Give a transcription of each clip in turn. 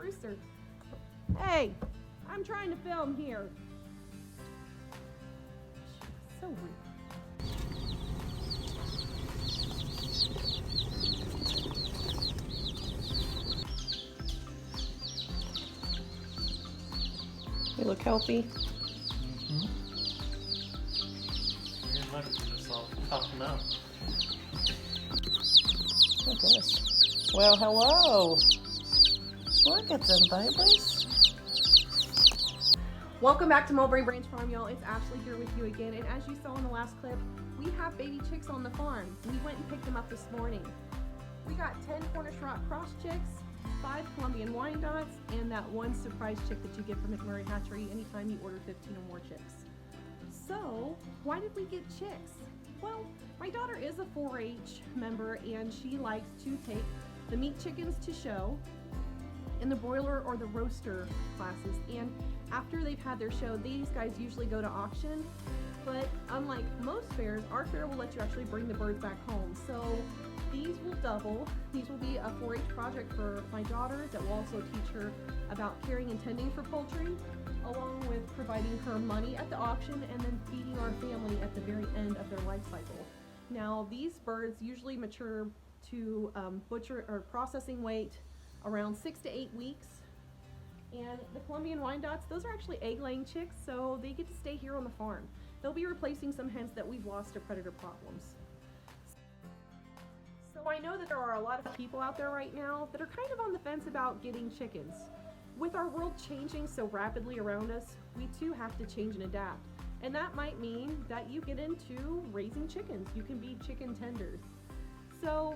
rooster. Hey, I'm trying to film here. So rude. You look healthy. Mm-hmm. You're looking for yourself. Tough enough. Oh, goodness. Well, hello. Look at them, babies. Welcome back to Mulberry Branch Farm, y'all. It's Ashley here with you again. And as you saw in the last clip, we have baby chicks on the farm. We went and picked them up this morning. We got 10 Cornish Rock Cross chicks, 5 Colombian Wyandottes, and that one surprise chick that you get from McMurray Hatchery anytime you order 15 or more chicks. So, why did we get chicks? Well, my daughter is a 4-H member and she likes to take the meat chickens to show in the broiler or the roaster classes. And after they've had their show, these guys usually go to auction. But unlike most fairs, our fair will let you actually bring the birds back home. So these will double. These will be a 4-H project for my daughter that will also teach her about caring and tending for poultry, along with providing her money at the auction and then feeding our family at the very end of their life cycle. Now, these birds usually mature to butcher or processing weight around 6 to 8 weeks. And the Colombian Wyandottes, those are actually egg-laying chicks, so they get to stay here on the farm. They'll be replacing some hens that we've lost to predator problems. So I know that there are a lot of people out there right now that are kind of on the fence about getting chickens. With our world changing so rapidly around us, we too have to change and adapt. And that might mean that you get into raising chickens. You can be chicken tenders. So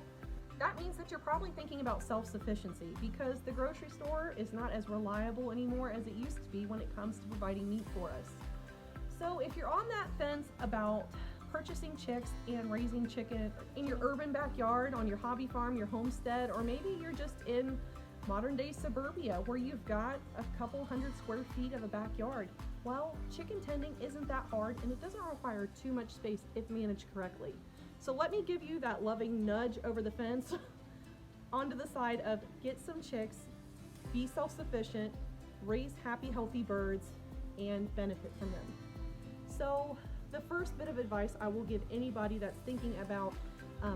that means that you're probably thinking about self-sufficiency, because the grocery store is not as reliable anymore as it used to be when it comes to providing meat for us. So if you're on that fence about purchasing chicks and raising chicken in your urban backyard, on your hobby farm, your homestead, or maybe you're just in modern day suburbia where you've got a couple hundred square feet of a backyard, well, chicken tending isn't that hard and it doesn't require too much space if managed correctly. So let me give you that loving nudge over the fence onto the side of get some chicks, be self-sufficient, raise happy, healthy birds, and benefit from them. So the first bit of advice I will give anybody that's thinking about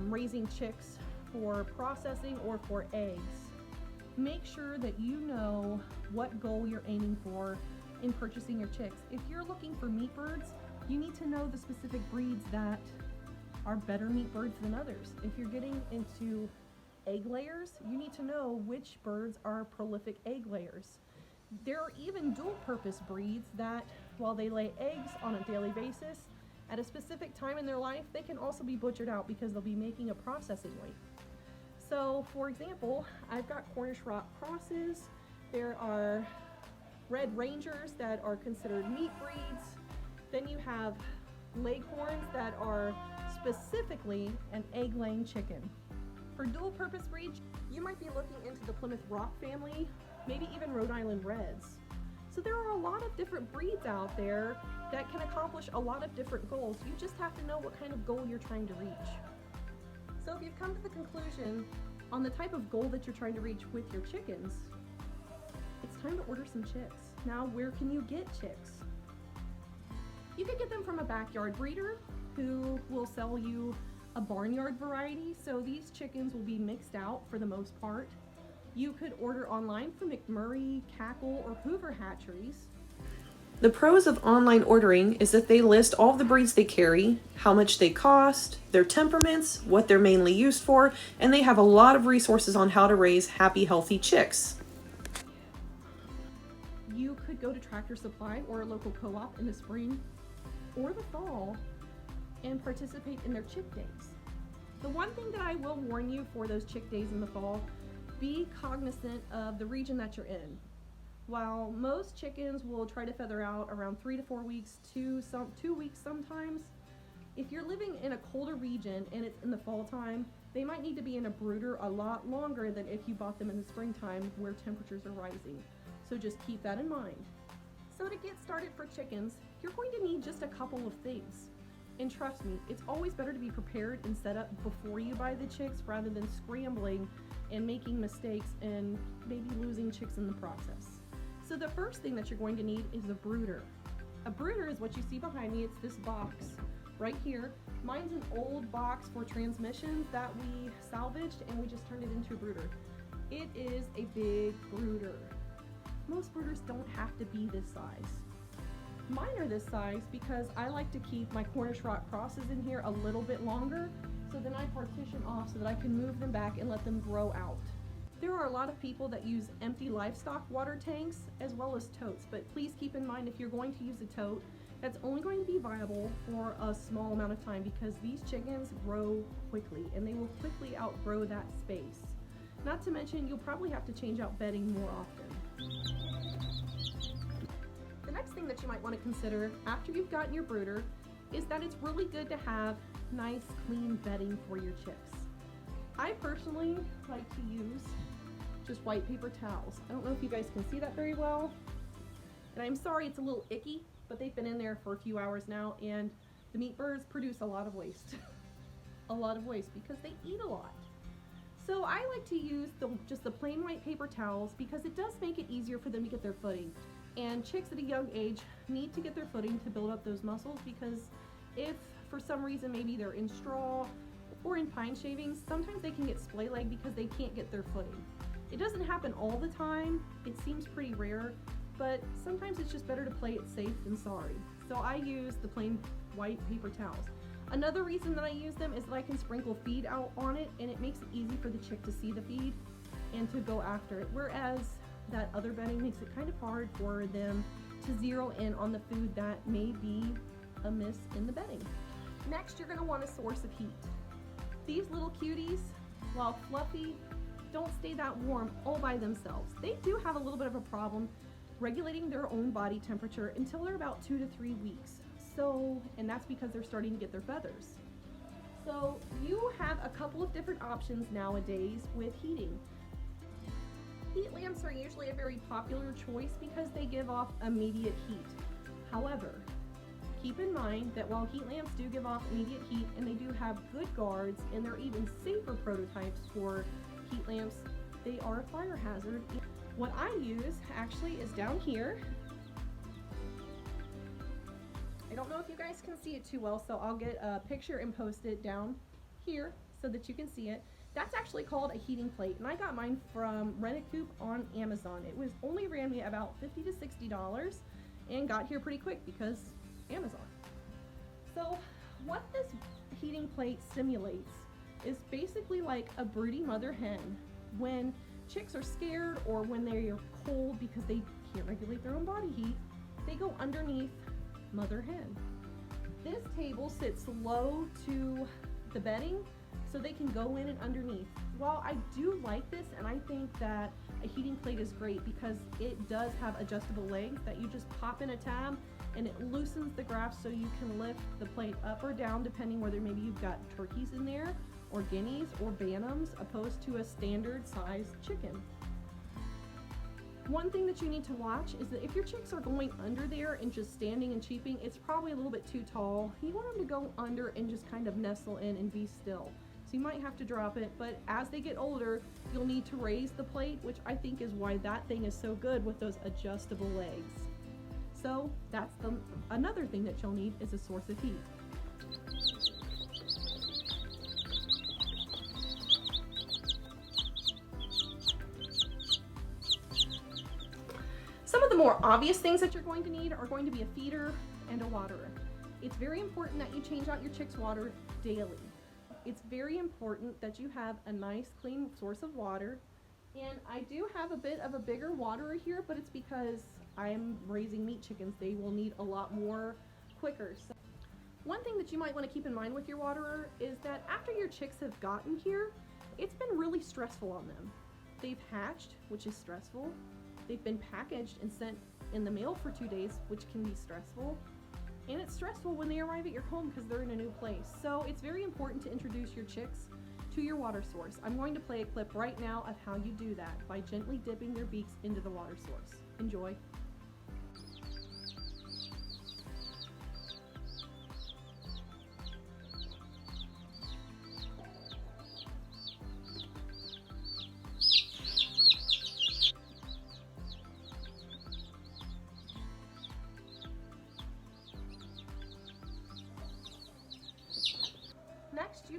raising chicks for processing or for eggs, make sure that you know what goal you're aiming for in purchasing your chicks. If you're looking for meat birds, you need to know the specific breeds that are better meat birds than others. If you're getting into egg layers, you need to know which birds are prolific egg layers. There are even dual purpose breeds that, while they lay eggs on a daily basis, at a specific time in their life, they can also be butchered out because they'll be making a processing weight. So, for example, I've got Cornish Rock Crosses. There are Red Rangers that are considered meat breeds. Then you have Leghorns that are specifically an egg-laying chicken. For dual-purpose breeds, you might be looking into the Plymouth Rock family, maybe even Rhode Island Reds. So there are a lot of different breeds out there that can accomplish a lot of different goals. You just have to know what kind of goal you're trying to reach. So if you've come to the conclusion on the type of goal that you're trying to reach with your chickens, it's time to order some chicks. Now, where can you get chicks? You could get them from a backyard breeder who will sell you a barnyard variety. So these chickens will be mixed out for the most part. You could order online from McMurray, Cackle, or Hoover hatcheries. The pros of online ordering is that they list all the breeds they carry, how much they cost, their temperaments, what they're mainly used for, and they have a lot of resources on how to raise happy, healthy chicks. You could go to Tractor Supply or a local co-op in the spring or the fall and participate in their chick days. The one thing that I will warn you for those chick days in the fall, be cognizant of the region that you're in. While most chickens will try to feather out around 3 to 4 weeks to 2 weeks sometimes, if you're living in a colder region and it's in the fall time, they might need to be in a brooder a lot longer than if you bought them in the springtime where temperatures are rising. So just keep that in mind. So to get started for chickens, you're going to need just a couple of things. And trust me, it's always better to be prepared and set up before you buy the chicks rather than scrambling and making mistakes and maybe losing chicks in the process. So the first thing that you're going to need is a brooder. A brooder is what you see behind me. It's this box right here. Mine's an old box for transmissions that we salvaged and we just turned it into a brooder. It is a big brooder. Most brooders don't have to be this size. Mine are this size because I like to keep my Cornish rock crosses in here a little bit longer, so then I partition off so that I can move them back and let them grow out. There are a lot of people that use empty livestock water tanks as well as totes, but please keep in mind if you're going to use a tote, that's only going to be viable for a small amount of time because these chickens grow quickly and they will quickly outgrow that space. Not to mention, you'll probably have to change out bedding more often. The next thing that you might want to consider after you've gotten your brooder is that it's really good to have nice clean bedding for your chicks. I personally like to use just white paper towels. I don't know if you guys can see that very well, and I'm sorry it's a little icky, but they've been in there for a few hours now and the meat birds produce a lot of waste. A lot of waste because they eat a lot. So I like to use just the plain white paper towels because it does make it easier for them to get their footing. And chicks at a young age need to get their footing to build up those muscles because if for some reason maybe they're in straw or in pine shavings, sometimes they can get splay leg because they can't get their footing. It doesn't happen all the time, it seems pretty rare, but sometimes it's just better to play it safe than sorry. So I use the plain white paper towels. Another reason that I use them is that I can sprinkle feed out on it and it makes it easy for the chick to see the feed and to go after it, whereas that other bedding makes it kind of hard for them to zero in on the food that may be amiss in the bedding. Next, you're going to want a source of heat. These little cuties, while fluffy, don't stay that warm all by themselves. They do have a little bit of a problem regulating their own body temperature until they're about 2 to 3 weeks. And that's because they're starting to get their feathers. So you have a couple of different options nowadays with heating. Heat lamps are usually a very popular choice because they give off immediate heat. However, keep in mind that while heat lamps do give off immediate heat and they do have good guards and they're even safer prototypes for heat lamps, they are a fire hazard. What I use actually is down here. I don't know if you guys can see it too well, so I'll get a picture and post it down here so that you can see it. That's actually called a heating plate, and I got mine from Rent-A-Coop on Amazon. It was only ran me about $50 to $60 and got here pretty quick because Amazon. So what this heating plate simulates is basically like a broody mother hen. When chicks are scared or when they are cold because they can't regulate their own body heat, they go underneath mother hen. This table sits low to the bedding so they can go in and underneath. While I do like this and I think that a heating plate is great because it does have adjustable legs that you just pop in a tab and it loosens the graft so you can lift the plate up or down depending whether maybe you've got turkeys in there or guineas or bantams opposed to a standard sized chicken. One thing that you need to watch is that if your chicks are going under there and just standing and cheeping, it's probably a little bit too tall. You want them to go under and just kind of nestle in and be still. So you might have to drop it, but as they get older, you'll need to raise the plate, which I think is why that thing is so good with those adjustable legs. So that's another thing that you'll need is a source of heat. Some of the more obvious things that you're going to need are going to be a feeder and a waterer. It's very important that you change out your chicks' water daily. It's very important that you have a nice clean source of water. And I do have a bit of a bigger waterer here, but it's because I am raising meat chickens. They will need a lot more quicker. So one thing that you might want to keep in mind with your waterer is that after your chicks have gotten here, it's been really stressful on them. They've hatched, which is stressful. They've been packaged and sent in the mail for 2 days, which can be stressful. And it's stressful when they arrive at your home because they're in a new place. So it's very important to introduce your chicks to your water source. I'm going to play a clip right now of how you do that by gently dipping their beaks into the water source. Enjoy.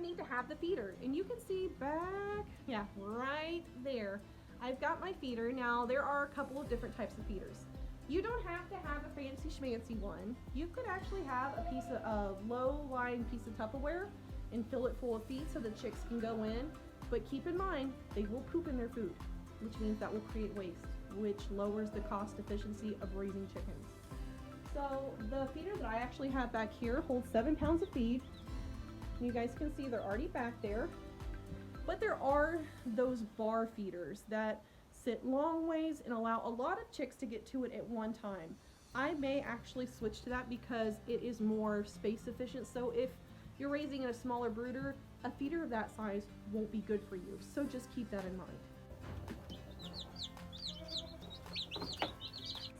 need to have the feeder, and you can see back, yeah, right there. I've got my feeder. Now there are a couple of different types of feeders. You don't have to have a fancy schmancy one. You could actually have a piece of low-lying piece of Tupperware and fill it full of feed so the chicks can go in. But keep in mind, they will poop in their food, which means that will create waste, which lowers the cost efficiency of raising chickens. So the feeder that I actually have back here holds 7 pounds of feed. You guys can see they're already back there. But there are those bar feeders that sit long ways and allow a lot of chicks to get to it at one time. I may actually switch to that because it is more space efficient. So if you're raising a smaller brooder, a feeder of that size won't be good for you. So just keep that in mind.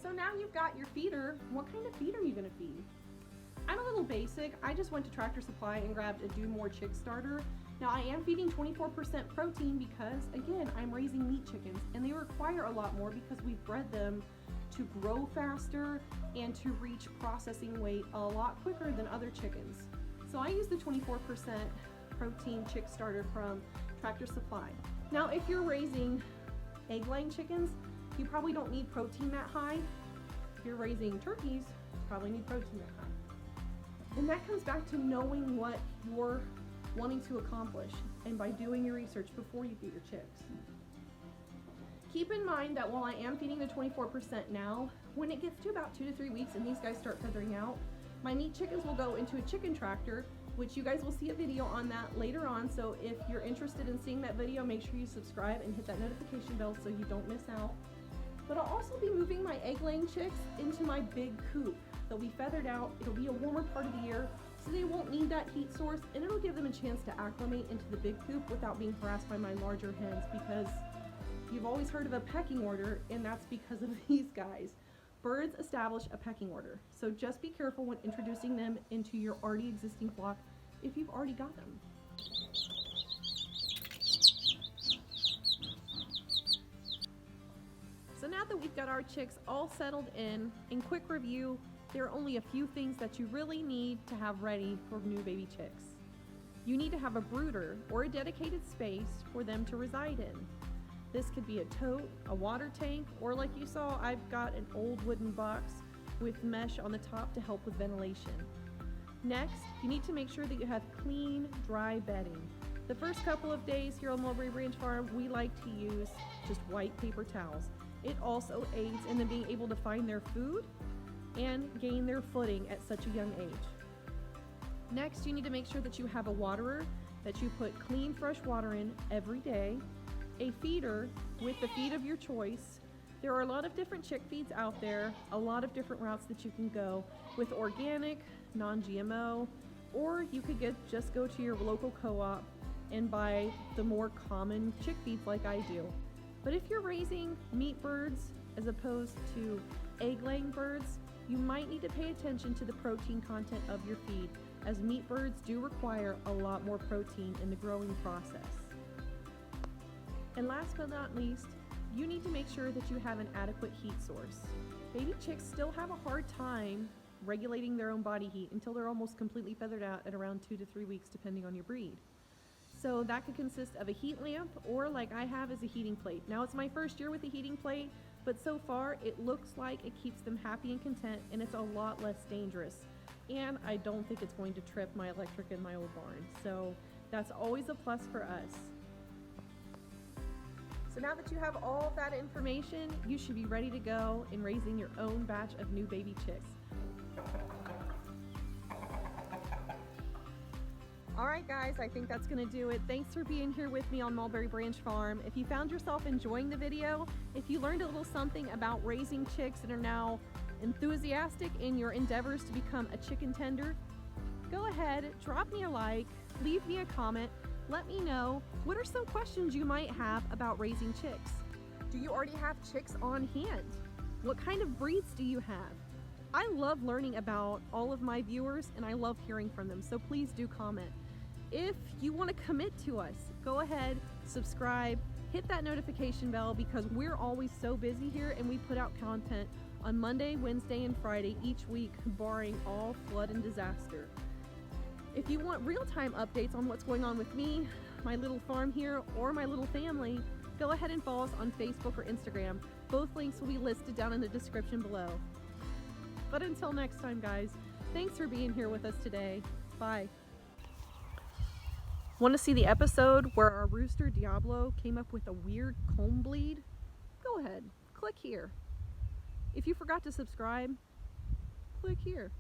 So now you've got your feeder. What kind of feed are you gonna feed? I'm a little basic. I just went to Tractor Supply and grabbed a Do More Chick Starter. Now I am feeding 24% protein because, again, I'm raising meat chickens and they require a lot more because we've bred them to grow faster and to reach processing weight a lot quicker than other chickens. So I use the 24% protein chick starter from Tractor Supply. Now if you're raising egg-laying chickens, you probably don't need protein that high. If you're raising turkeys, you probably need protein that high. And that comes back to knowing what you're wanting to accomplish and by doing your research before you feed your chicks. Keep in mind that while I am feeding the 24% now, when it gets to about 2 to 3 weeks and these guys start feathering out, my meat chickens will go into a chicken tractor, which you guys will see a video on that later on. So if you're interested in seeing that video, make sure you subscribe and hit that notification bell so you don't miss out. But I'll also be moving my egg-laying chicks into my big coop. They'll be feathered out. It'll be a warmer part of the year, so they won't need that heat source, and it'll give them a chance to acclimate into the big coop without being harassed by my larger hens, because you've always heard of a pecking order, and that's because of these guys. Birds establish a pecking order, so just be careful when introducing them into your already existing flock if you've already got them. So now that we've got our chicks all settled in quick review, there are only a few things that you really need to have ready for new baby chicks. You need to have a brooder or a dedicated space for them to reside in. This could be a tote, a water tank, or like you saw, I've got an old wooden box with mesh on the top to help with ventilation. Next, you need to make sure that you have clean, dry bedding. The first couple of days here on Mulberry Branch Farm, we like to use just white paper towels. It also aids in them being able to find their food and gain their footing at such a young age. Next, you need to make sure that you have a waterer that you put clean, fresh water in every day, a feeder with the feed of your choice. There are a lot of different chick feeds out there, a lot of different routes that you can go with organic, non-GMO, or you could just go to your local co-op and buy the more common chick feeds like I do. But if you're raising meat birds as opposed to egg-laying birds, you might need to pay attention to the protein content of your feed, as meat birds do require a lot more protein in the growing process. And last but not least, you need to make sure that you have an adequate heat source. Baby chicks still have a hard time regulating their own body heat until they're almost completely feathered out at around 2 to 3 weeks, depending on your breed. So that could consist of a heat lamp, or like I have, is a heating plate. Now it's my first year with a heating plate, but so far it looks like it keeps them happy and content, and it's a lot less dangerous. And I don't think it's going to trip my electric in my old barn. So that's always a plus for us. So now that you have all of that information, you should be ready to go in raising your own batch of new baby chicks. All right, guys, I think that's gonna do it. Thanks for being here with me on Mulberry Branch Farm. If you found yourself enjoying the video, if you learned a little something about raising chicks and are now enthusiastic in your endeavors to become a chicken tender, go ahead, drop me a like, leave me a comment, let me know what are some questions you might have about raising chicks. Do you already have chicks on hand? What kind of breeds do you have? I love learning about all of my viewers, and I love hearing from them, so please do comment. If you want to commit to us, go ahead, subscribe, hit that notification bell, because we're always so busy here and we put out content on Monday, Wednesday, and Friday each week, barring all flood and disaster. If you want real-time updates on what's going on with me, my little farm here, or my little family, go ahead and follow us on Facebook or Instagram. Both links will be listed down in the description below. But until next time, guys, thanks for being here with us today. Bye. Want to see the episode where our rooster Diablo came up with a weird comb bleed? Go ahead, click here. If you forgot to subscribe, click here.